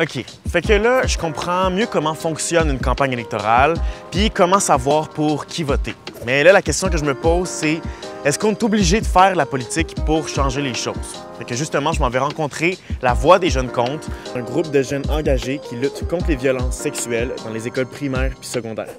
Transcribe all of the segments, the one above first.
OK. Fait que là, je comprends mieux comment fonctionne une campagne électorale, puis comment savoir pour qui voter. Mais là, la question que je me pose, c'est est-ce qu'on est obligé de faire la politique pour changer les choses? Fait que justement, je m'en vais rencontrer la Voix des jeunes comptes, un groupe de jeunes engagés qui luttent contre les violences sexuelles dans les écoles primaires puis secondaires.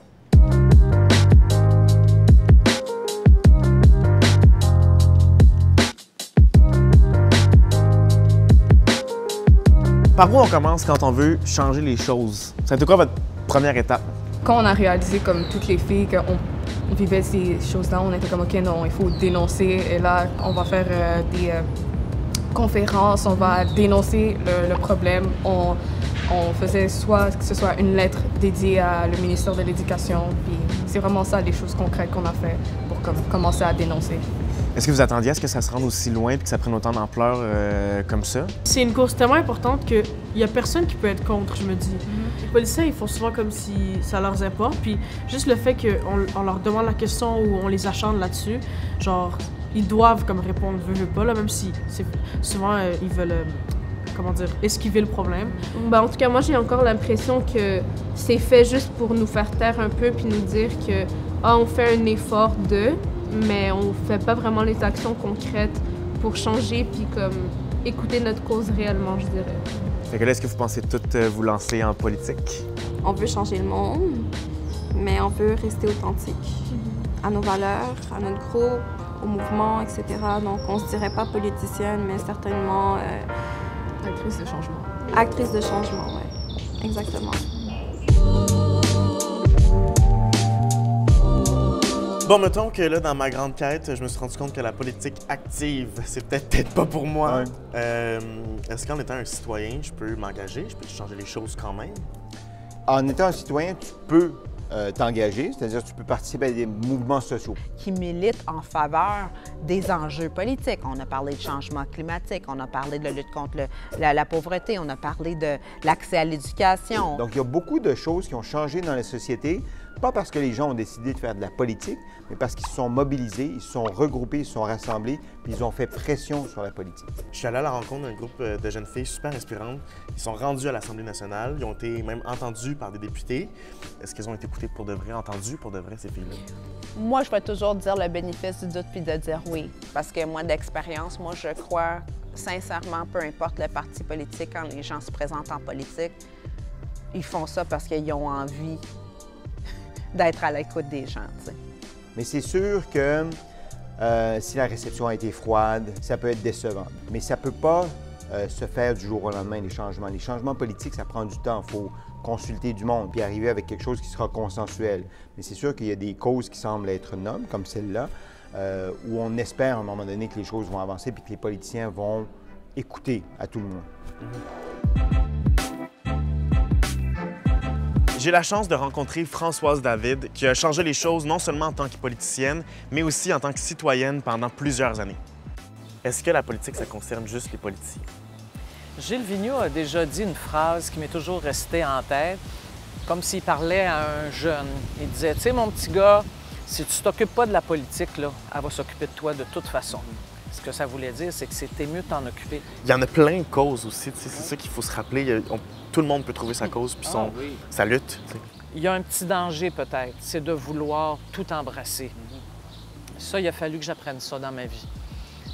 Par où on commence quand on veut changer les choses? C'était quoi votre première étape? Quand on a réalisé, comme toutes les filles, qu'on vivait ces choses-là, on était comme, OK, non, il faut dénoncer. Et là, on va faire des conférences, on va dénoncer le problème. On faisait soit que ce soit une lettre dédiée à le ministère de l'Éducation. Puis c'est vraiment ça, les choses concrètes qu'on a fait pour commencer à dénoncer. Est-ce que vous attendiez à ce que ça se rende aussi loin et que ça prenne autant d'ampleur comme ça? C'est une cause tellement importante qu'il n'y a personne qui peut être contre, je me dis. Les policiers, ils font souvent comme si ça leur importe, puis juste le fait qu'on leur demande la question ou on les acharne là-dessus, genre, ils doivent comme répondre « veux pas », là, même si souvent ils veulent, comment dire, esquiver le problème. Ben, en tout cas, moi, j'ai encore l'impression que c'est fait juste pour nous faire taire un peu puis nous dire que on fait un effort mais on fait pas vraiment les actions concrètes pour changer puis comme écouter notre cause réellement, je dirais. Fait que là, est-ce que vous pensez toutes vous lancer en politique? On veut changer le monde, mais on veut rester authentique à nos valeurs, à notre groupe, au mouvement, etc. Donc, on se dirait pas politicienne, mais certainement... Actrice de changement. Actrice de changement, oui. Exactement. Bon, mettons que là, dans ma grande quête, je me suis rendu compte que la politique active, c'est peut-être pas pour moi. Ouais. Est-ce qu'en étant un citoyen, je peux m'engager? Je peux changer les choses quand même? En étant un citoyen, tu peux t'engager, c'est-à-dire que tu peux participer à des mouvements sociaux. Qui militent en faveur des enjeux politiques. On a parlé de changement climatique, on a parlé de la lutte contre la pauvreté, on a parlé de l'accès à l'éducation. Donc, il y a beaucoup de choses qui ont changé dans la société, pas parce que les gens ont décidé de faire de la politique, mais parce qu'ils se sont mobilisés, ils se sont regroupés, ils se sont rassemblés, puis ils ont fait pression sur la politique. Je suis allé à la rencontre d'un groupe de jeunes filles super inspirantes. Ils sont rendus à l'Assemblée nationale, ils ont été même entendus par des députés. Est-ce qu'ils ont été écoutés pour de vrai, entendus pour de vrai, ces filles-là? Moi, je vais toujours dire le bénéfice du doute puis de dire oui. Parce que moi, d'expérience, moi, je crois sincèrement, peu importe le parti politique, quand les gens se présentent en politique, ils font ça parce qu'ils ont envie d'être à l'écoute des gens, tu sais. Mais c'est sûr que si la réception a été froide, ça peut être décevant. Mais ça ne peut pas se faire du jour au lendemain, les changements. Les changements politiques, ça prend du temps. Il faut consulter du monde puis arriver avec quelque chose qui sera consensuel. Mais c'est sûr qu'il y a des causes qui semblent être nobles, comme celle-là, où on espère à un moment donné que les choses vont avancer puis que les politiciens vont écouter à tout le monde. J'ai la chance de rencontrer Françoise David, qui a changé les choses non seulement en tant que politicienne, mais aussi en tant que citoyenne pendant plusieurs années. Est-ce que la politique, ça concerne juste les politiciens? Gilles Vigneault a déjà dit une phrase qui m'est toujours restée en tête, comme s'il parlait à un jeune. Il disait, tu sais, mon petit gars, si tu t'occupes pas de la politique, là, elle va s'occuper de toi de toute façon. Ce que ça voulait dire, c'est que c'était mieux de t'en occuper. Il y en a plein de causes aussi, c'est ça qu'il faut se rappeler. Tout le monde peut trouver sa cause puis sa lutte. T'sais. Il y a un petit danger peut-être, c'est de vouloir tout embrasser. Ça, il a fallu que j'apprenne ça dans ma vie.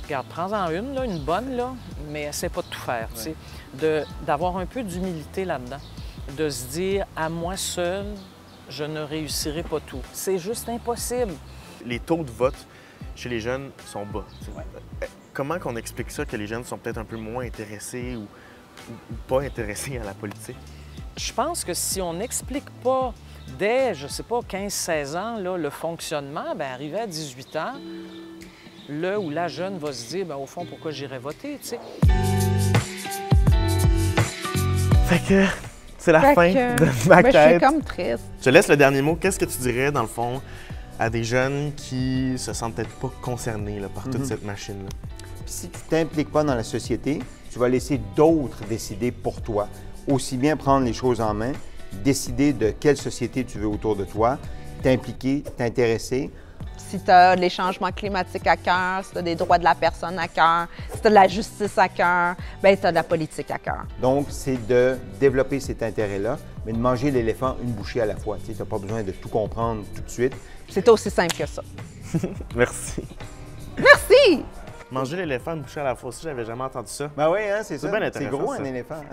Regarde, prends-en une, là, une bonne, là, mais essaie pas de tout faire. D'avoir un peu d'humilité là-dedans, de se dire, à moi seul, je ne réussirai pas tout. C'est juste impossible. Les taux de vote chez les jeunes sont bas. Comment qu'on explique ça, que les jeunes sont peut-être un peu moins intéressés ou pas intéressés à la politique? Je pense que si on n'explique pas dès, je sais pas, 15-16 ans, là, le fonctionnement, bien, arrivé à 18 ans, le ou la jeune va se dire, bien, au fond, pourquoi j'irais voter, tu sais? Fait que c'est la fin de ma tête. Je suis comme triste. Je te laisse le dernier mot. Qu'est-ce que tu dirais, dans le fond, à des jeunes qui se sentent peut-être pas concernés là, par toute cette machine-là? Si tu ne t'impliques pas dans la société, tu vas laisser d'autres décider pour toi. Aussi bien prendre les choses en main, décider de quelle société tu veux autour de toi, t'impliquer, t'intéresser. Si tu as les changements climatiques à cœur, si tu as des droits de la personne à cœur, si tu as de la justice à cœur, bien, tu as de la politique à cœur. Donc, c'est de développer cet intérêt-là, mais de manger l'éléphant une bouchée à la fois. Tu n'as pas besoin de tout comprendre tout de suite. C'est aussi simple que ça. Merci. Merci! Manger l'éléphant une bouchée à la fois aussi, j'avais jamais entendu ça. Ben oui, hein, c'est ça. bien C'est intéressant, gros, ça. un éléphant.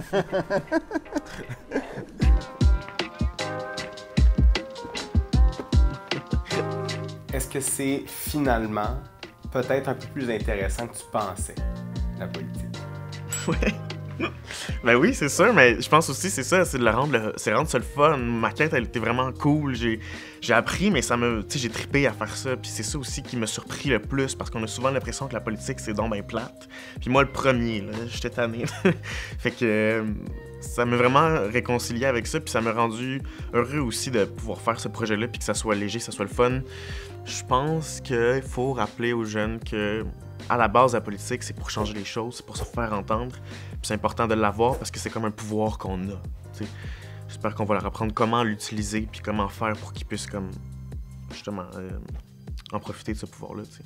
Est-ce que c'est finalement peut-être un peu plus intéressant que tu pensais, la politique? Ouais. Ben oui, c'est sûr, mais je pense aussi c'est ça, c'est de c'est rendre ça le fun. Ma quête, elle était vraiment cool. J'ai appris, mais ça me, tu sais, j'ai trippé à faire ça. Puis c'est ça aussi qui m'a surpris le plus, parce qu'on a souvent l'impression que la politique c'est donc ben plate. Puis moi le premier, là, j'étais tanné. Fait que ça m'a vraiment réconcilié avec ça, puis ça m'a rendu heureux aussi de pouvoir faire ce projet-là, puis que ça soit léger, que ça soit le fun. Je pense qu'il faut rappeler aux jeunes que à la base, la politique, c'est pour changer les choses, c'est pour se faire entendre. Puis c'est important de l'avoir parce que c'est comme un pouvoir qu'on a. T'sais. J'espère qu'on va leur apprendre comment l'utiliser puis comment faire pour qu'ils puissent comme justement en profiter de ce pouvoir-là. T'sais.